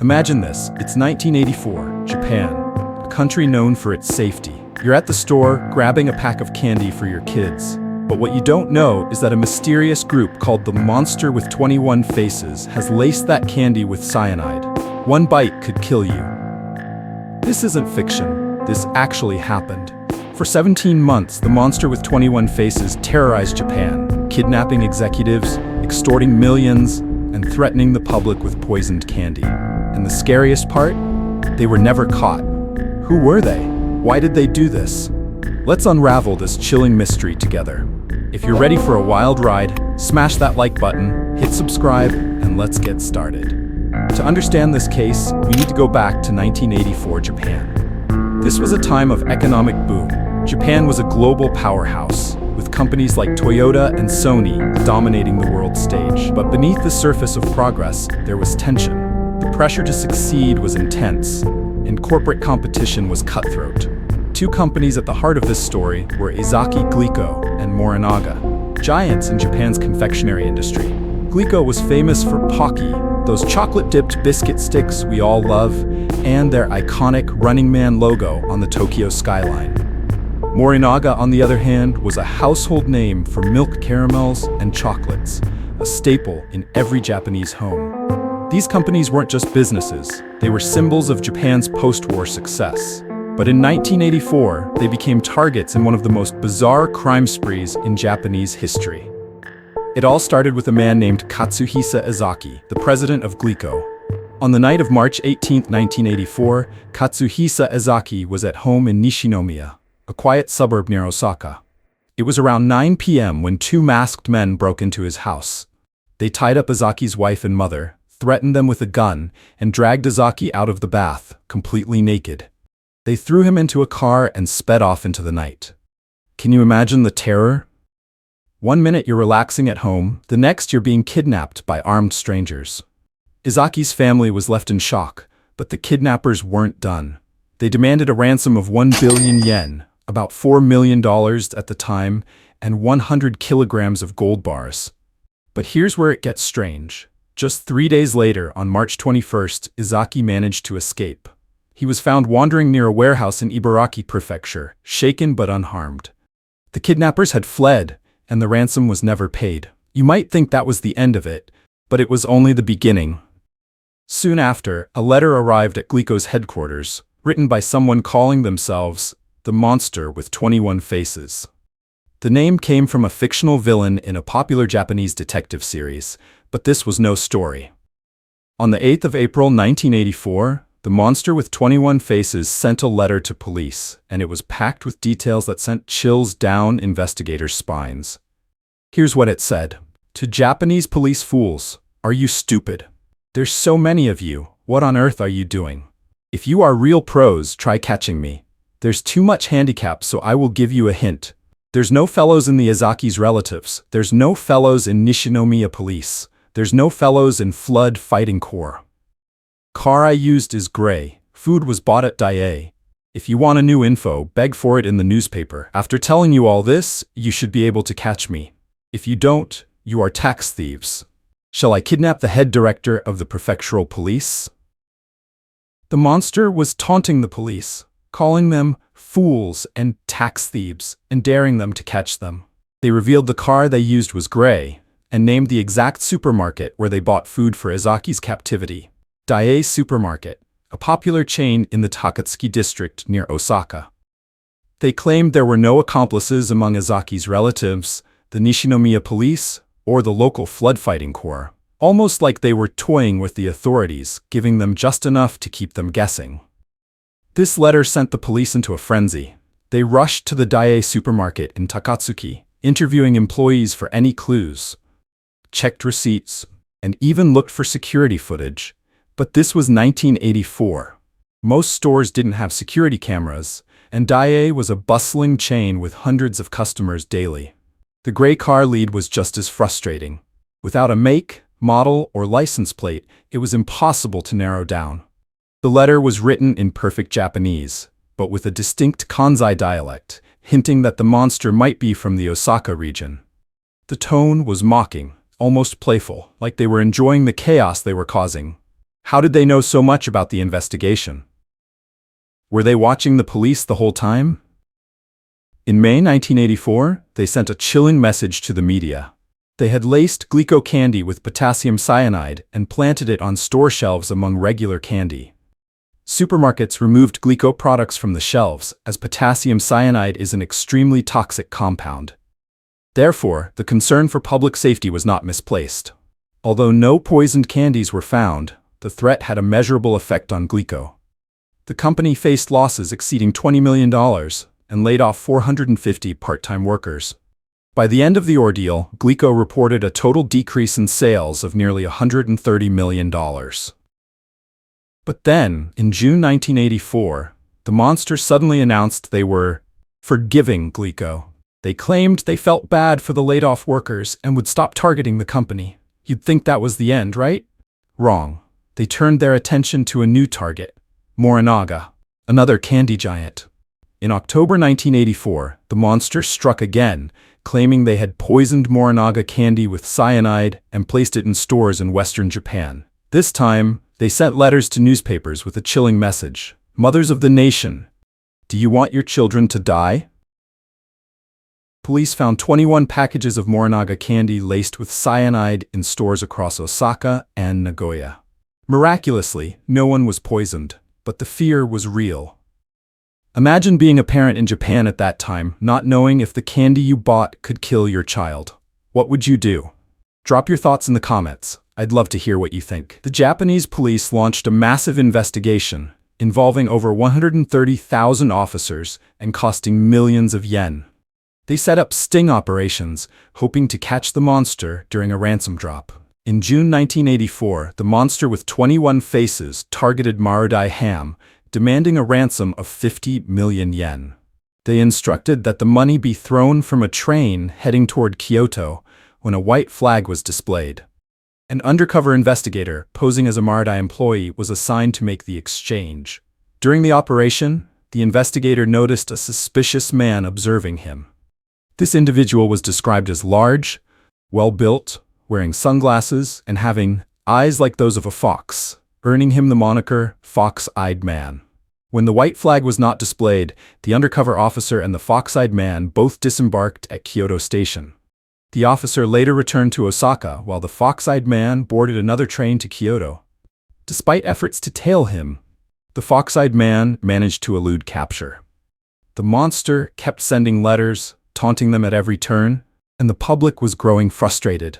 Imagine this, it's 1984, Japan, a country known for its safety. You're at the store, grabbing a pack of candy for your kids. But what you don't know is that a mysterious group called the Monster with 21 Faces has laced that candy with cyanide. One bite could kill you. This isn't fiction, this actually happened. For 17 months, the Monster with 21 Faces terrorized Japan, kidnapping executives, extorting millions, and threatening the public with poisoned candy. And the scariest part? They were never caught. Who were they? Why did they do this? Let's unravel this chilling mystery together. If you're ready for a wild ride, smash that like button, hit subscribe, and let's get started. To understand this case, we need to go back to 1984 Japan. This was a time of economic boom. Japan was a global powerhouse, with companies like Toyota and Sony dominating the world stage. But beneath the surface of progress, there was tension. The pressure to succeed was intense, and corporate competition was cutthroat. Two companies at the heart of this story were Ezaki Glico and Morinaga, giants in Japan's confectionery industry. Glico was famous for Pocky, those chocolate-dipped biscuit sticks we all love, and their iconic Running Man logo on the Tokyo skyline. Morinaga, on the other hand, was a household name for milk caramels and chocolates, a staple in every Japanese home. These companies weren't just businesses, they were symbols of Japan's post-war success. But in 1984, they became targets in one of the most bizarre crime sprees in Japanese history. It all started with a man named Katsuhisa Ezaki, the president of Glico. On the night of March 18, 1984, Katsuhisa Ezaki was at home in Nishinomiya, a quiet suburb near Osaka. It was around 9 p.m. when two masked men broke into his house. They tied up Ezaki's wife and mother, threatened them with a gun, and dragged Ezaki out of the bath, completely naked. They threw him into a car and sped off into the night. Can you imagine the terror? One minute you're relaxing at home, the next you're being kidnapped by armed strangers. Ezaki's family was left in shock, but the kidnappers weren't done. They demanded a ransom of 1 billion yen, about $4 million at the time, and 100 kilograms of gold bars. But here's where it gets strange. Just 3 days later, on March 21st, Ezaki managed to escape. He was found wandering near a warehouse in Ibaraki Prefecture, shaken but unharmed. The kidnappers had fled, and the ransom was never paid. You might think that was the end of it, but it was only the beginning. Soon after, a letter arrived at Glico's headquarters, written by someone calling themselves the Monster with 21 Faces. The name came from a fictional villain in a popular Japanese detective series, but this was no story. On the 8th of April 1984, the Monster with 21 Faces sent a letter to police, and it was packed with details that sent chills down investigators' spines. Here's what it said. To Japanese police fools, are you stupid? There's so many of you, what on earth are you doing? If you are real pros, try catching me. There's too much handicap, so I will give you a hint. There's no fellows in the Ezaki's relatives. There's no fellows in Nishinomiya police. There's no fellows in Flood Fighting Corps. Car I used is gray. Food was bought at Daiei. If you want a new info, beg for it in the newspaper. After telling you all this, you should be able to catch me. If you don't, you are tax thieves. Shall I kidnap the head director of the prefectural police? The Monster was taunting the police, calling them fools and tax thieves, and daring them to catch them. They revealed the car they used was gray, and named the exact supermarket where they bought food for Ezaki's captivity. Daiei Supermarket, a popular chain in the Takatsuki district near Osaka. They claimed there were no accomplices among Ezaki's relatives, the Nishinomiya police, or the local flood fighting corps, almost like they were toying with the authorities, giving them just enough to keep them guessing. This letter sent the police into a frenzy. They rushed to the Daiei Supermarket in Takatsuki, interviewing employees for any clues, checked receipts, and even looked for security footage. But this was 1984. Most stores didn't have security cameras, and Daiei was a bustling chain with hundreds of customers daily. The gray car lead was just as frustrating. Without a make, model, or license plate, it was impossible to narrow down. The letter was written in perfect Japanese, but with a distinct Kansai dialect, hinting that the monster might be from the Osaka region. The tone was mocking, almost playful, like they were enjoying the chaos they were causing. How did they know so much about the investigation? Were they watching the police the whole time? In May 1984, they sent a chilling message to the media. They had laced Glico candy with potassium cyanide and planted it on store shelves among regular candy. Supermarkets removed Glico products from the shelves, as potassium cyanide is an extremely toxic compound. Therefore, the concern for public safety was not misplaced. Although no poisoned candies were found, the threat had a measurable effect on Glico. The company faced losses exceeding $20 million and laid off 450 part-time workers. By the end of the ordeal, Glico reported a total decrease in sales of nearly $130 million. But then, in June 1984, the monster suddenly announced they were forgiving Glico. They claimed they felt bad for the laid-off workers and would stop targeting the company. You'd think that was the end, right? Wrong. They turned their attention to a new target, Morinaga, another candy giant. In October 1984, the monster struck again, claiming they had poisoned Morinaga candy with cyanide and placed it in stores in western Japan. This time, they sent letters to newspapers with a chilling message. Mothers of the nation, do you want your children to die? Police found 21 packages of Morinaga candy laced with cyanide in stores across Osaka and Nagoya. Miraculously, no one was poisoned, but the fear was real. Imagine being a parent in Japan at that time, not knowing if the candy you bought could kill your child. What would you do? Drop your thoughts in the comments. I'd love to hear what you think. The Japanese police launched a massive investigation involving over 130,000 officers and costing millions of yen. They set up sting operations, hoping to catch the monster during a ransom drop. In June 1984, the monster with 21 faces targeted Marudai Ham, demanding a ransom of 50 million yen. They instructed that the money be thrown from a train heading toward Kyoto when a white flag was displayed. An undercover investigator, posing as a Marudai employee, was assigned to make the exchange. During the operation, the investigator noticed a suspicious man observing him. This individual was described as large, well-built, wearing sunglasses, and having eyes like those of a fox, earning him the moniker Fox-Eyed Man. When the white flag was not displayed, the undercover officer and the fox-eyed man both disembarked at Kyoto Station. The officer later returned to Osaka, while the fox-eyed man boarded another train to Kyoto. Despite efforts to tail him, the fox-eyed man managed to elude capture. The monster kept sending letters, taunting them at every turn, and the public was growing frustrated.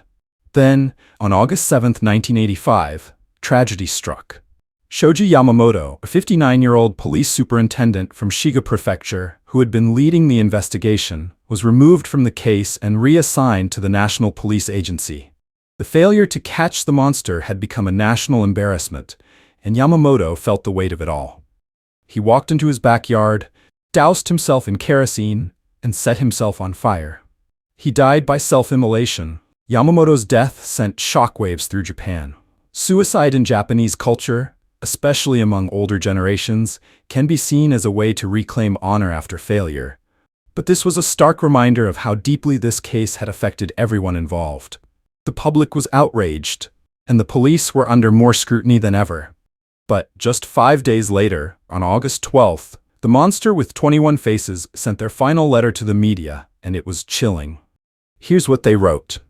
Then, on August 7, 1985, tragedy struck. Shoji Yamamoto, a 59-year-old police superintendent from Shiga Prefecture who had been leading the investigation, was removed from the case and reassigned to the National Police Agency. The failure to catch the monster had become a national embarrassment, and Yamamoto felt the weight of it all. He walked into his backyard, doused himself in kerosene, and set himself on fire. He died by self-immolation. Yamamoto's death sent shockwaves through Japan. Suicide in Japanese culture, especially among older generations, can be seen as a way to reclaim honor after failure. But this was a stark reminder of how deeply this case had affected everyone involved. The public was outraged, and the police were under more scrutiny than ever. But just 5 days later, on August 12th, the monster with 21 faces sent their final letter to the media, and it was chilling. Here's what they wrote.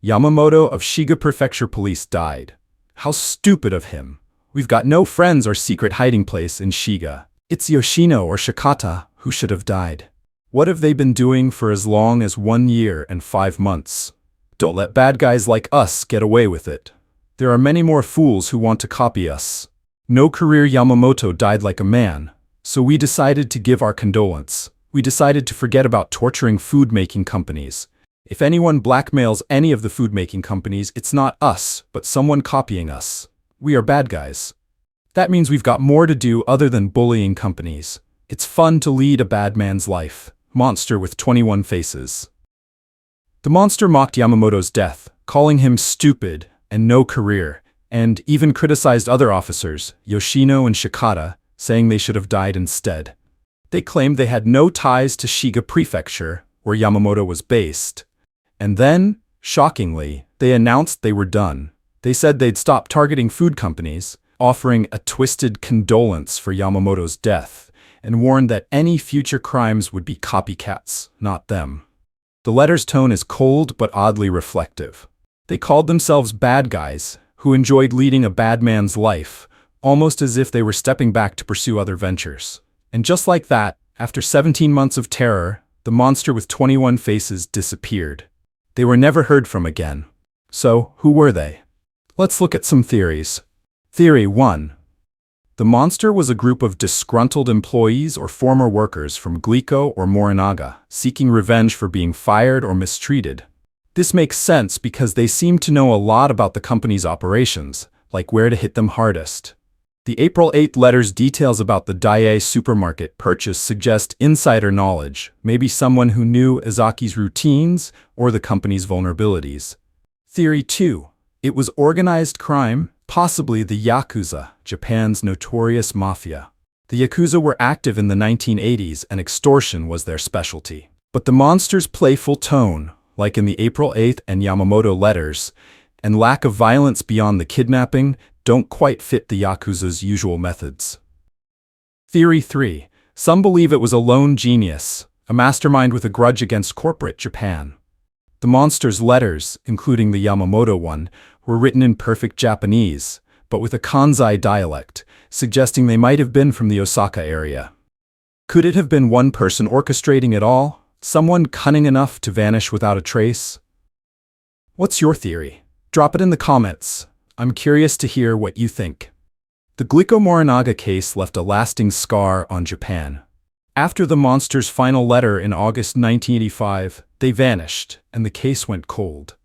Yamamoto of Shiga Prefecture Police died. How stupid of him. We've got no friends or secret hiding place in Shiga. It's Yoshino or Shikata who should have died. What have they been doing for as long as 1 year and 5 months? Don't let bad guys like us get away with it. There are many more fools who want to copy us. No career Yamamoto died like a man, so we decided to give our condolence. We decided to forget about torturing food-making companies. If anyone blackmails any of the food-making companies, it's not us, but someone copying us. We are bad guys. That means we've got more to do other than bullying companies. It's fun to lead a bad man's life. Monster with 21 faces. The monster mocked Yamamoto's death, calling him stupid and no career, and even criticized other officers, Yoshino and Shikata, saying they should have died instead. They claimed they had no ties to Shiga Prefecture, where Yamamoto was based. And then, shockingly, they announced they were done. They said they'd stop targeting food companies, offering a twisted condolence for Yamamoto's death, and warned that any future crimes would be copycats, not them. The letter's tone is cold but oddly reflective. They called themselves bad guys, who enjoyed leading a bad man's life, almost as if they were stepping back to pursue other ventures. And just like that, after 17 months of terror, the monster with 21 faces disappeared. They were never heard from again. So, who were they? Let's look at some theories. Theory 1. The monster was a group of disgruntled employees or former workers from Glico or Morinaga, seeking revenge for being fired or mistreated. This makes sense because they seem to know a lot about the company's operations, like where to hit them hardest. The April 8 letter's details about the Daiei supermarket purchase suggest insider knowledge, maybe someone who knew Izaki's routines or the company's vulnerabilities. Theory 2. It was organized crime, possibly the Yakuza, Japan's notorious mafia. The Yakuza were active in the 1980s and extortion was their specialty. But the monster's playful tone, like in the April 8 and Yamamoto letters, and lack of violence beyond the kidnapping don't quite fit the Yakuza's usual methods. Theory 3. Some believe it was a lone genius, a mastermind with a grudge against corporate Japan. The monster's letters, including the Yamamoto one, were written in perfect Japanese, but with a Kansai dialect, suggesting they might have been from the Osaka area. Could it have been one person orchestrating it all? Someone cunning enough to vanish without a trace? What's your theory? Drop it in the comments. I'm curious to hear what you think. The Glico-Morinaga case left a lasting scar on Japan. After the monster's final letter in August 1985, they vanished, and the case went cold.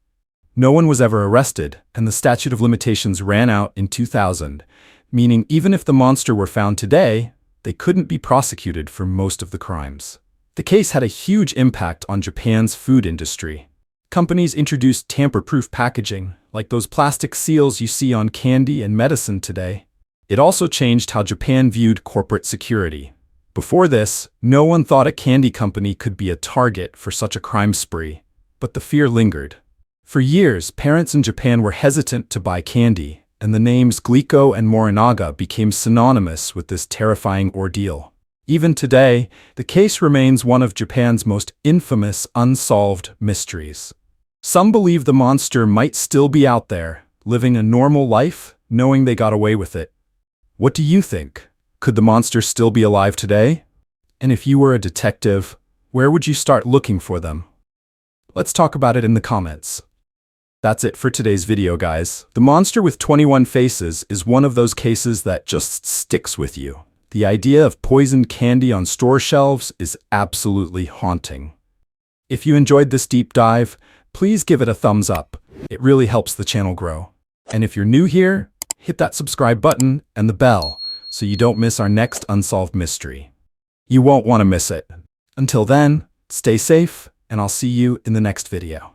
No one was ever arrested, and the statute of limitations ran out in 2000, meaning even if the monster were found today, they couldn't be prosecuted for most of the crimes. The case had a huge impact on Japan's food industry. Companies introduced tamper-proof packaging, like those plastic seals you see on candy and medicine today. It also changed how Japan viewed corporate security. Before this, no one thought a candy company could be a target for such a crime spree, but the fear lingered. For years, parents in Japan were hesitant to buy candy, and the names Glico and Morinaga became synonymous with this terrifying ordeal. Even today, the case remains one of Japan's most infamous unsolved mysteries. Some believe the monster might still be out there, living a normal life, knowing they got away with it. What do you think? Could the monster still be alive today? And if you were a detective, where would you start looking for them? Let's talk about it in the comments. That's it for today's video, guys. The monster with 21 faces is one of those cases that just sticks with you. The idea of poisoned candy on store shelves is absolutely haunting. If you enjoyed this deep dive, please give it a thumbs up. It really helps the channel grow. And if you're new here, hit that subscribe button and the bell so you don't miss our next unsolved mystery. You won't want to miss it. Until then, stay safe, and I'll see you in the next video.